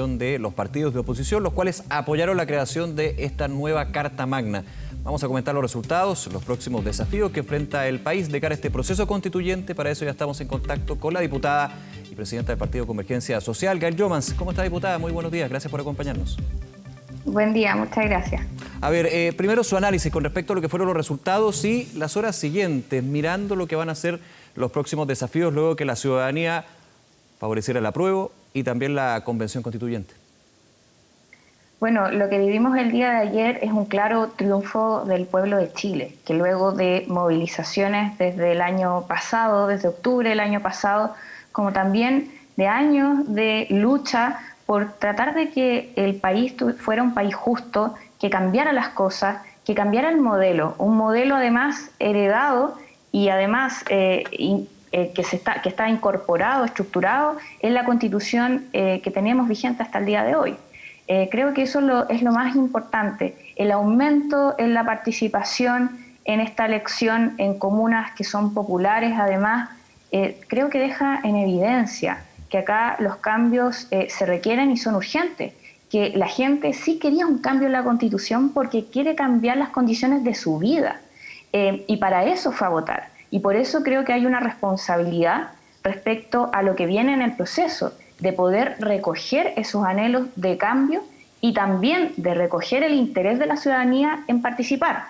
de los partidos de oposición, los cuales apoyaron la creación de esta nueva Carta Magna. Vamos a comentar los resultados, los próximos desafíos que enfrenta el país de cara a este proceso constituyente. Para eso ya estamos en contacto con la diputada y presidenta del Partido Convergencia Social, Gail Jomans. ¿Cómo está, diputada? Muy buenos días, gracias por acompañarnos. Buen día, muchas gracias. A ver, primero su análisis con respecto a lo que fueron los resultados y las horas siguientes, mirando lo que van a ser los próximos desafíos luego que la ciudadanía favoreciera el apruebo y también la convención constituyente. Bueno, lo que vivimos el día de ayer es un claro triunfo del pueblo de Chile, que luego de movilizaciones desde el año pasado, desde octubre del año pasado, como también de años de lucha por tratar de que el país fuera un país justo, que cambiara las cosas, que cambiara el modelo, un modelo además heredado y además que está incorporado, estructurado en la Constitución que tenemos vigente hasta el día de hoy. Creo que eso es lo más importante, el aumento en la participación en esta elección en comunas que son populares, además, creo que deja en evidencia que acá los cambios se requieren y son urgentes, que la gente sí quería un cambio en la Constitución porque quiere cambiar las condiciones de su vida, y para eso fue a votar. Y por eso creo que hay una responsabilidad respecto a lo que viene en el proceso, de poder recoger esos anhelos de cambio y también de recoger el interés de la ciudadanía en participar.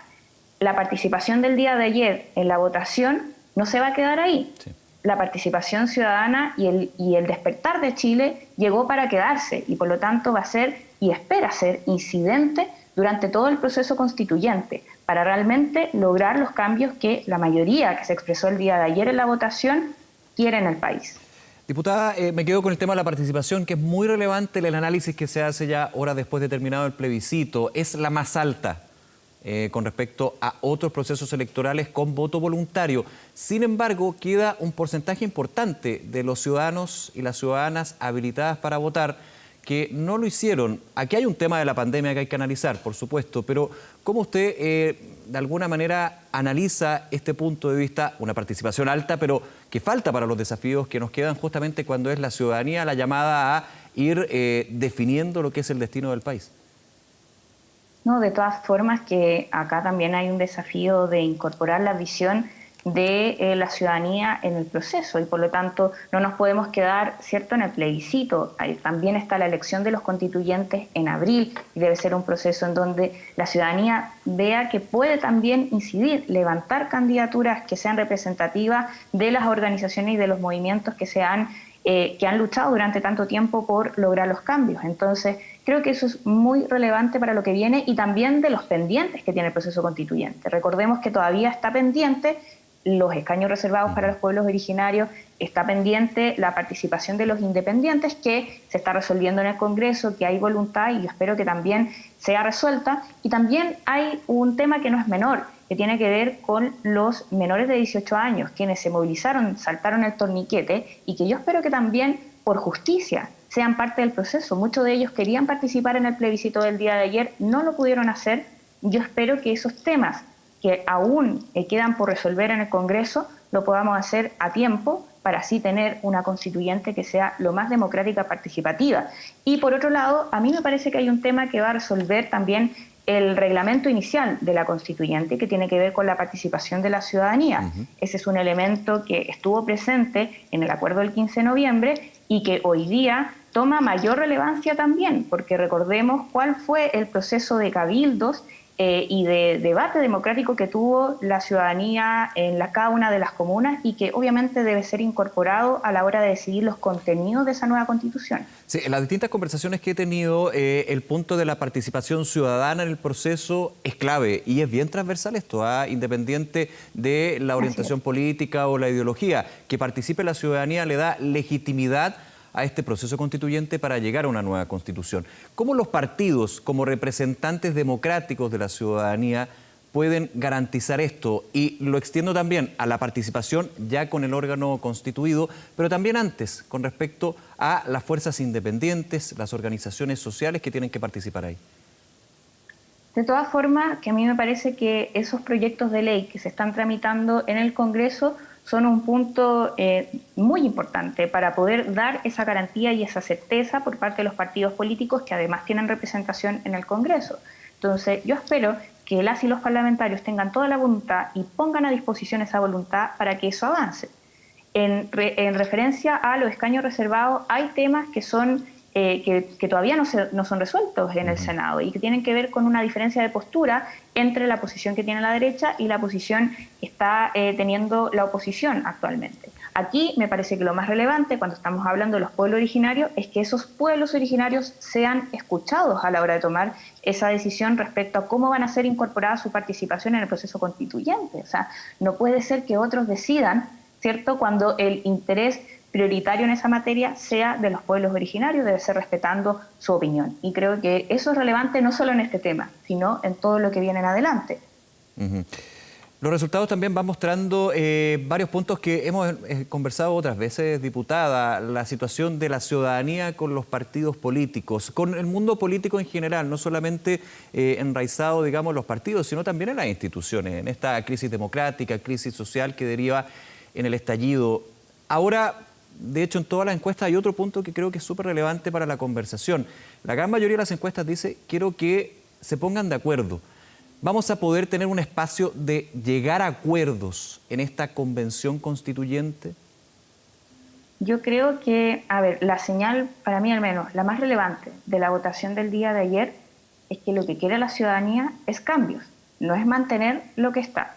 La participación del día de ayer en la votación no se va a quedar ahí. Sí. La participación ciudadana y el despertar de Chile llegó para quedarse y por lo tanto va a ser y espera ser incidente durante todo el proceso constituyente para realmente lograr los cambios que la mayoría que se expresó el día de ayer en la votación quiere en el país. Diputada, me quedo con el tema de la participación, que es muy relevante el análisis que se hace ya horas después de terminado el plebiscito. Es la más alta con respecto a otros procesos electorales con voto voluntario. Sin embargo, queda un porcentaje importante de los ciudadanos y las ciudadanas habilitadas para votar que no lo hicieron. Aquí hay un tema de la pandemia que hay que analizar, por supuesto, pero ¿cómo usted de alguna manera analiza este punto de vista? Una participación alta, pero que falta para los desafíos que nos quedan justamente cuando es la ciudadanía la llamada a ir definiendo lo que es el destino del país. No, de todas formas que acá también hay un desafío de incorporar la visión de la ciudadanía en el proceso y por lo tanto no nos podemos quedar, ¿cierto?, en el plebiscito. También está la elección de los constituyentes en abril y debe ser un proceso en donde la ciudadanía vea que puede también incidir, levantar candidaturas que sean representativas de las organizaciones y de los movimientos que han luchado durante tanto tiempo por lograr los cambios. Entonces, creo que eso es muy relevante para lo que viene y también de los pendientes que tiene el proceso constituyente. Recordemos que todavía está pendiente los escaños reservados para los pueblos originarios, está pendiente la participación de los independientes que se está resolviendo en el Congreso, que hay voluntad y yo espero que también sea resuelta. Y también hay un tema que no es menor, que tiene que ver con los menores de 18 años, quienes se movilizaron, saltaron el torniquete y que yo espero que también por justicia sean parte del proceso. Muchos de ellos querían participar en el plebiscito del día de ayer, no lo pudieron hacer. Yo espero que esos temas que aún quedan por resolver en el Congreso, lo podamos hacer a tiempo para así tener una constituyente que sea lo más democrática participativa. Y por otro lado, a mí me parece que hay un tema que va a resolver también el reglamento inicial de la constituyente, que tiene que ver con la participación de la ciudadanía. Ese es un elemento que estuvo presente en el acuerdo del 15 de noviembre y que hoy día toma mayor relevancia también, porque recordemos cuál fue el proceso de cabildos y de debate democrático que tuvo la ciudadanía en cada una de las comunas y que obviamente debe ser incorporado a la hora de decidir los contenidos de esa nueva Constitución. Sí, en las distintas conversaciones que he tenido, el punto de la participación ciudadana en el proceso es clave y es bien transversal esto, independiente de la orientación política o la ideología. Que participe la ciudadanía le da legitimidad a este proceso constituyente para llegar a una nueva constitución. ¿Cómo los partidos, como representantes democráticos de la ciudadanía, pueden garantizar esto? Y lo extiendo también a la participación ya con el órgano constituido, pero también antes, con respecto a las fuerzas independientes, las organizaciones sociales que tienen que participar ahí. De todas formas, que a mí me parece que esos proyectos de ley que se están tramitando en el Congreso son un punto muy importante para poder dar esa garantía y esa certeza por parte de los partidos políticos que además tienen representación en el Congreso. Entonces, yo espero que las y los parlamentarios tengan toda la voluntad y pongan a disposición esa voluntad para que eso avance. En referencia a los escaños reservados, hay temas que son que todavía no son resueltos en el Senado y que tienen que ver con una diferencia de postura entre la posición que tiene la derecha y la posición que está teniendo la oposición actualmente. Aquí me parece que lo más relevante cuando estamos hablando de los pueblos originarios es que esos pueblos originarios sean escuchados a la hora de tomar esa decisión respecto a cómo van a ser incorporada su participación en el proceso constituyente. O sea, no puede ser que otros decidan, ¿cierto?, cuando el interés prioritario en esa materia sea de los pueblos originarios, debe ser respetando su opinión. Y creo que eso es relevante no solo en este tema, sino en todo lo que viene en adelante. Los resultados también van mostrando varios puntos que hemos conversado otras veces, diputada, la situación de la ciudadanía con los partidos políticos, con el mundo político en general, no solamente enraizado, digamos, en los partidos, sino también en las instituciones, en esta crisis democrática, crisis social que deriva en el estallido. Ahora, de hecho, en todas las encuestas hay otro punto que creo que es súper relevante para la conversación. La gran mayoría de las encuestas dice, quiero que se pongan de acuerdo. ¿Vamos a poder tener un espacio de llegar a acuerdos en esta convención constituyente? Yo creo que, a ver, la señal, para mí al menos, la más relevante de la votación del día de ayer es que lo que quiere la ciudadanía es cambios, no es mantener lo que está.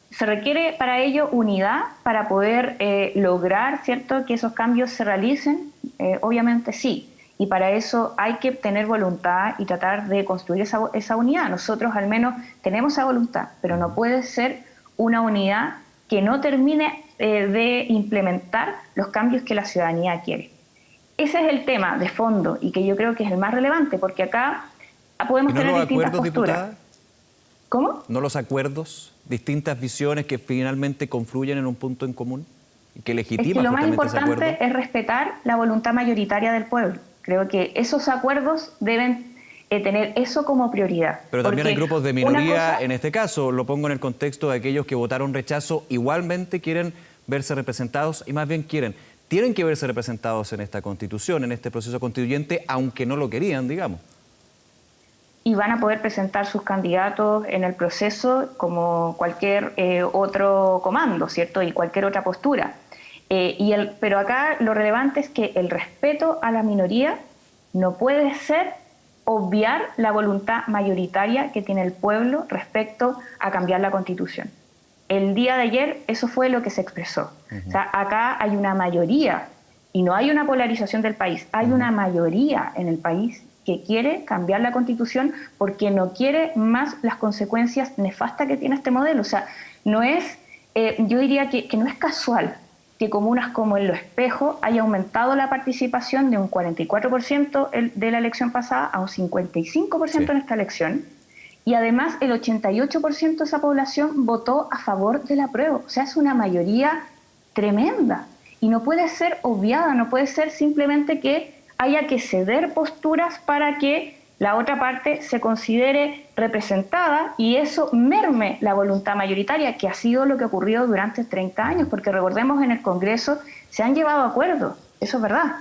Se requiere para ello unidad para poder lograr, ¿cierto?, que esos cambios se realicen, obviamente sí, y para eso hay que tener voluntad y tratar de construir esa unidad. Nosotros al menos tenemos esa voluntad, pero no puede ser una unidad que no termine de implementar los cambios que la ciudadanía quiere. Ese es el tema de fondo y que yo creo que es el más relevante, porque acá podemos tener distintas posturas. Diputada? ¿Cómo? ¿No los acuerdos, distintas visiones que finalmente confluyen en un punto en común y que legitiman? Es que lo más importante es respetar la voluntad mayoritaria del pueblo. Creo que esos acuerdos deben tener eso como prioridad. Pero también hay grupos de minoría, en este caso, lo pongo en el contexto de aquellos que votaron rechazo, igualmente quieren verse representados y más bien tienen que verse representados en esta Constitución, en este proceso constituyente, aunque no lo querían, digamos. Y van a poder presentar sus candidatos en el proceso como cualquier otro comando, ¿cierto? Y cualquier otra postura. Pero acá lo relevante es que el respeto a la minoría no puede ser obviar la voluntad mayoritaria que tiene el pueblo respecto a cambiar la Constitución. El día de ayer eso fue lo que se expresó. O sea, acá hay una mayoría y no hay una polarización del país, hay una mayoría en el país que quiere cambiar la Constitución porque no quiere más las consecuencias nefastas que tiene este modelo. O sea, no es, yo diría que no es casual que comunas como en Lo Espejo haya aumentado la participación de un 44% de la elección pasada a un 55% en esta elección, y además el 88% de esa población votó a favor del apruebo. O sea, es una mayoría tremenda y no puede ser obviada, no puede ser simplemente que haya que ceder posturas para que la otra parte se considere representada y eso merme la voluntad mayoritaria, que ha sido lo que ha ocurrido durante 30 años, porque recordemos, en el Congreso se han llevado acuerdos, eso es verdad,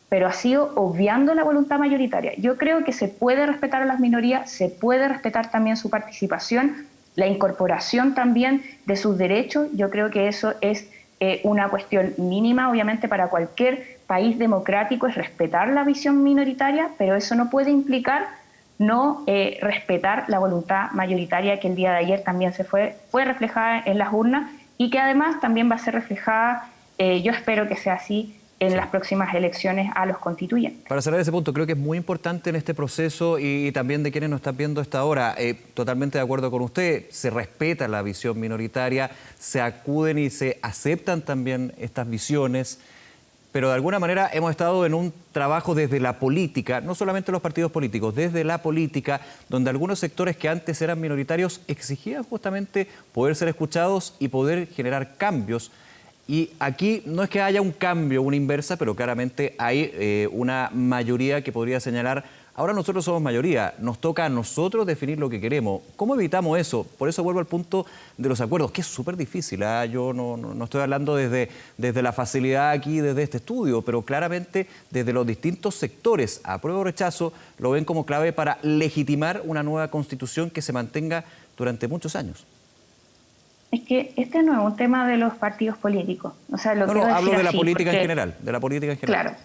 pero ha sido obviando la voluntad mayoritaria. Yo creo que se puede respetar a las minorías, se puede respetar también su participación, la incorporación también de sus derechos. Yo creo que eso es una cuestión mínima, obviamente, para cualquier país democrático, es respetar la visión minoritaria, pero eso no puede implicar no respetar la voluntad mayoritaria que el día de ayer también fue reflejada en las urnas y que además también va a ser reflejada, yo espero que sea así, en las próximas elecciones a los constituyentes. Para cerrar ese punto, creo que es muy importante en este proceso y también de quienes nos están viendo a esta hora, totalmente de acuerdo con usted, se respeta la visión minoritaria, se acuden y se aceptan también estas visiones, pero de alguna manera hemos estado en un trabajo desde la política, no solamente los partidos políticos, desde la política, donde algunos sectores que antes eran minoritarios exigían justamente poder ser escuchados y poder generar cambios Y aquí no es que haya un cambio, una inversa, pero claramente hay una mayoría que podría señalar, ahora nosotros somos mayoría, nos toca a nosotros definir lo que queremos. ¿Cómo evitamos eso? Por eso vuelvo al punto de los acuerdos, que es súper difícil. Yo no estoy hablando desde la facilidad aquí, desde este estudio, pero claramente desde los distintos sectores, apruebo o rechazo, lo ven como clave para legitimar una nueva constitución que se mantenga durante muchos años. Es que este no es un tema de los partidos políticos. O sea, lo quiero decir hablo de la así, política en porque, general, de la política en general. claro,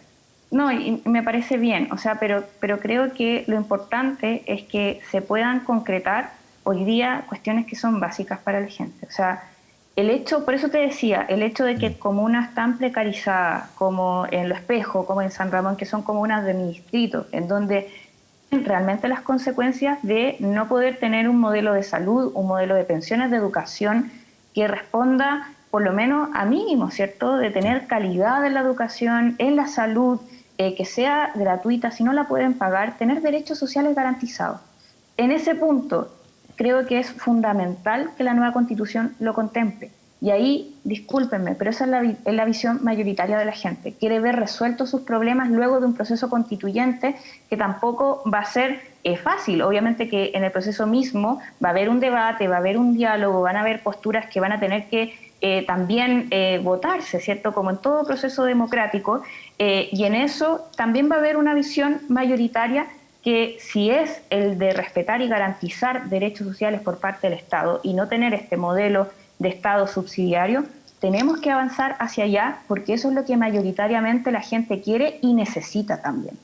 no, y me parece bien, o sea, pero creo que lo importante es que se puedan concretar hoy día cuestiones que son básicas para la gente. O sea, el hecho, por eso te decía, el hecho de que comunas tan precarizadas como en Lo Espejo, como en San Ramón, que son comunas de mi distrito, en donde realmente las consecuencias de no poder tener un modelo de salud, un modelo de pensiones, de educación que responda por lo menos a mínimo, ¿cierto? De tener calidad en la educación, en la salud, que sea gratuita, si no la pueden pagar, tener derechos sociales garantizados. En ese punto, creo que es fundamental que la nueva Constitución lo contemple. Y ahí, discúlpenme, pero esa es la visión mayoritaria de la gente. Quiere ver resueltos sus problemas luego de un proceso constituyente que tampoco va a ser fácil. Obviamente que en el proceso mismo va a haber un debate, va a haber un diálogo, van a haber posturas que van a tener que también votarse, ¿cierto? Como en todo proceso democrático. Y en eso también va a haber una visión mayoritaria que si es el de respetar y garantizar derechos sociales por parte del Estado y no tener este modelo de Estado subsidiario, tenemos que avanzar hacia allá porque eso es lo que mayoritariamente la gente quiere y necesita también.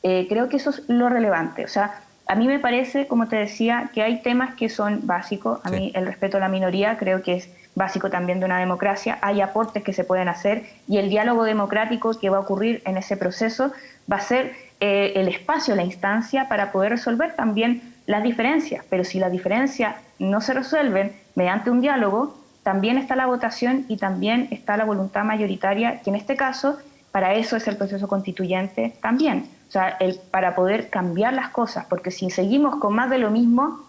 Creo que eso es lo relevante. O sea, a mí me parece, como te decía, que hay temas que son básicos. A mí el respeto a la minoría creo que es básico también de una democracia. Hay aportes que se pueden hacer y el diálogo democrático que va a ocurrir en ese proceso va a ser el espacio, la instancia para poder resolver también las diferencias. Pero si las diferencias no se resuelven mediante un diálogo, también está la votación y también está la voluntad mayoritaria, que en este caso, para eso es el proceso constituyente también. O sea, para poder cambiar las cosas, porque si seguimos con más de lo mismo,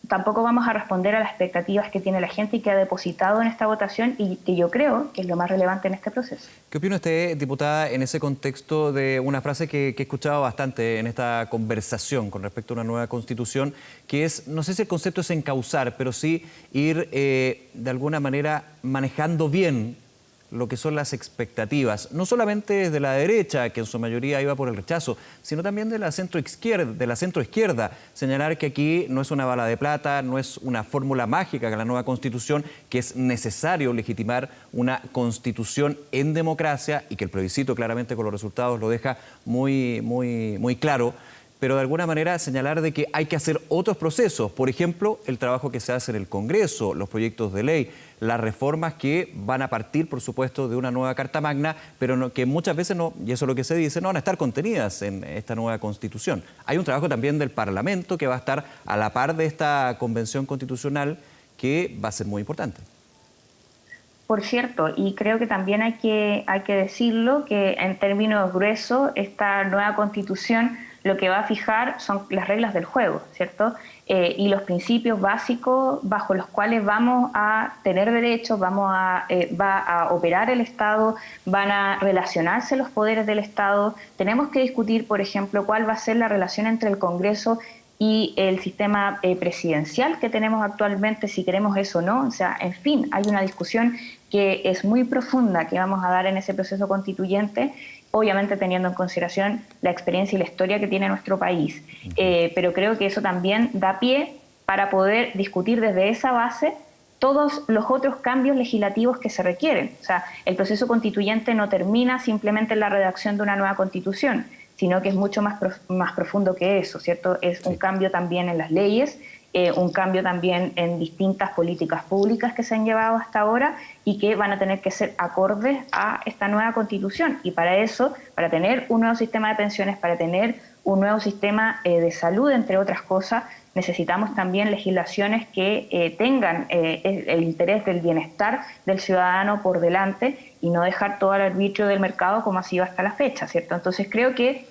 tampoco vamos a responder a las expectativas que tiene la gente y que ha depositado en esta votación y que yo creo que es lo más relevante en este proceso. ¿Qué opina usted, diputada, en ese contexto de una frase que he escuchado bastante en esta conversación con respecto a una nueva constitución, que es, no sé si el concepto es encauzar, pero sí ir de alguna manera manejando bien lo que son las expectativas, no solamente desde la derecha, que en su mayoría iba por el rechazo, sino también de la centroizquierda, señalar que aquí no es una bala de plata, no es una fórmula mágica que la nueva Constitución, que es necesario legitimar una Constitución en democracia y que el plebiscito claramente con los resultados lo deja muy claro, pero de alguna manera señalar de que hay que hacer otros procesos, por ejemplo, el trabajo que se hace en el Congreso, los proyectos de ley, las reformas que van a partir, por supuesto, de una nueva Carta Magna, pero que muchas veces no, y eso es lo que se dice, no van a estar contenidas en esta nueva Constitución. Hay un trabajo también del Parlamento que va a estar a la par de esta Convención Constitucional que va a ser muy importante. Por cierto, y creo que también hay que decirlo, que en términos gruesos, esta nueva Constitución lo que va a fijar son las reglas del juego, ¿cierto? Y los principios básicos bajo los cuales vamos a tener derechos, va a operar el Estado, van a relacionarse los poderes del Estado. Tenemos que discutir, por ejemplo, cuál va a ser la relación entre el Congreso y el sistema presidencial que tenemos actualmente, si queremos eso o no. O sea, en fin, hay una discusión que es muy profunda que vamos a dar en ese proceso constituyente, obviamente teniendo en consideración la experiencia y la historia que tiene nuestro país. Pero creo que eso también da pie para poder discutir desde esa base todos los otros cambios legislativos que se requieren. O sea, el proceso constituyente no termina simplemente en la redacción de una nueva constitución, sino que es mucho más profundo que eso, ¿cierto? Es un cambio también en las leyes, un cambio también en distintas políticas públicas que se han llevado hasta ahora y que van a tener que ser acordes a esta nueva Constitución. Y para eso, para tener un nuevo sistema de pensiones, para tener un nuevo sistema de salud, entre otras cosas, necesitamos también legislaciones que tengan el interés del bienestar del ciudadano por delante y no dejar todo al arbitrio del mercado como ha sido hasta la fecha, ¿cierto? Entonces creo que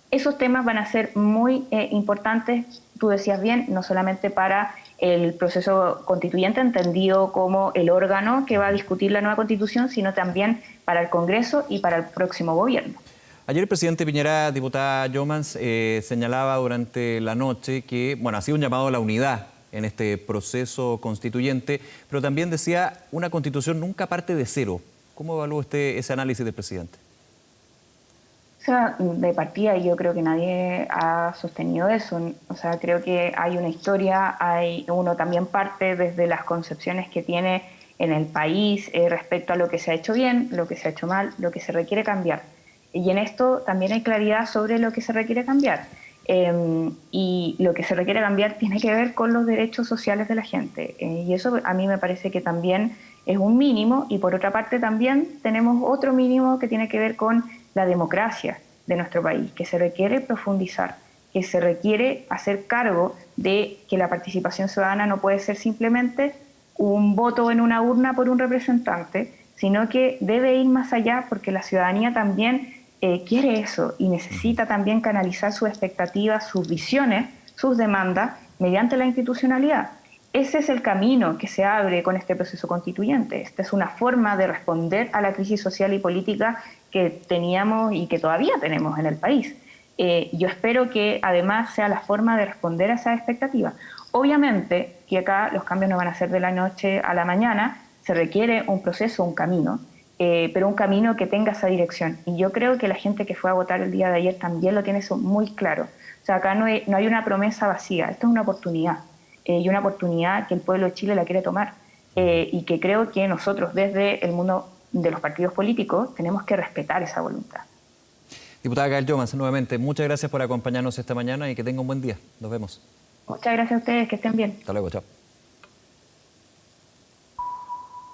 esos temas van a ser muy importantes, tú decías bien, no solamente para el proceso constituyente entendido como el órgano que va a discutir la nueva constitución, sino también para el Congreso y para el próximo gobierno. Ayer el presidente Piñera, diputada Youmans, señalaba durante la noche que, bueno, ha sido un llamado a la unidad en este proceso constituyente, pero también decía, una constitución nunca parte de cero. ¿Cómo evalúa usted ese análisis del presidente? O sea, de partida yo creo que nadie ha sostenido eso. O sea, creo que hay una historia, uno también parte desde las concepciones que tiene en el país respecto a lo que se ha hecho bien, lo que se ha hecho mal, lo que se requiere cambiar. Y en esto también hay claridad sobre lo que se requiere cambiar. Y lo que se requiere cambiar tiene que ver con los derechos sociales de la gente. Y eso a mí me parece que también es un mínimo, y por otra parte también tenemos otro mínimo que tiene que ver con la democracia de nuestro país, que se requiere profundizar, que se requiere hacer cargo de que la participación ciudadana no puede ser simplemente un voto en una urna por un representante, sino que debe ir más allá, porque la ciudadanía también quiere eso y necesita también canalizar sus expectativas, sus visiones, sus demandas mediante la institucionalidad. Ese es el camino que se abre con este proceso constituyente. Esta es una forma de responder a la crisis social y política que teníamos y que todavía tenemos en el país. Yo espero que además sea la forma de responder a esas expectativas. Obviamente que acá los cambios no van a ser de la noche a la mañana, se requiere un proceso, un camino, pero un camino que tenga esa dirección. Y yo creo que la gente que fue a votar el día de ayer también lo tiene eso muy claro. O sea, acá no hay una promesa vacía, esto es una oportunidad. Y una oportunidad que el pueblo de Chile la quiere tomar, y que creo que nosotros desde el mundo de los partidos políticos tenemos que respetar esa voluntad. Diputada Gael Youmans, nuevamente, muchas gracias por acompañarnos esta mañana y que tenga un buen día. Nos vemos. Muchas gracias a ustedes, que estén bien. Hasta luego, chao.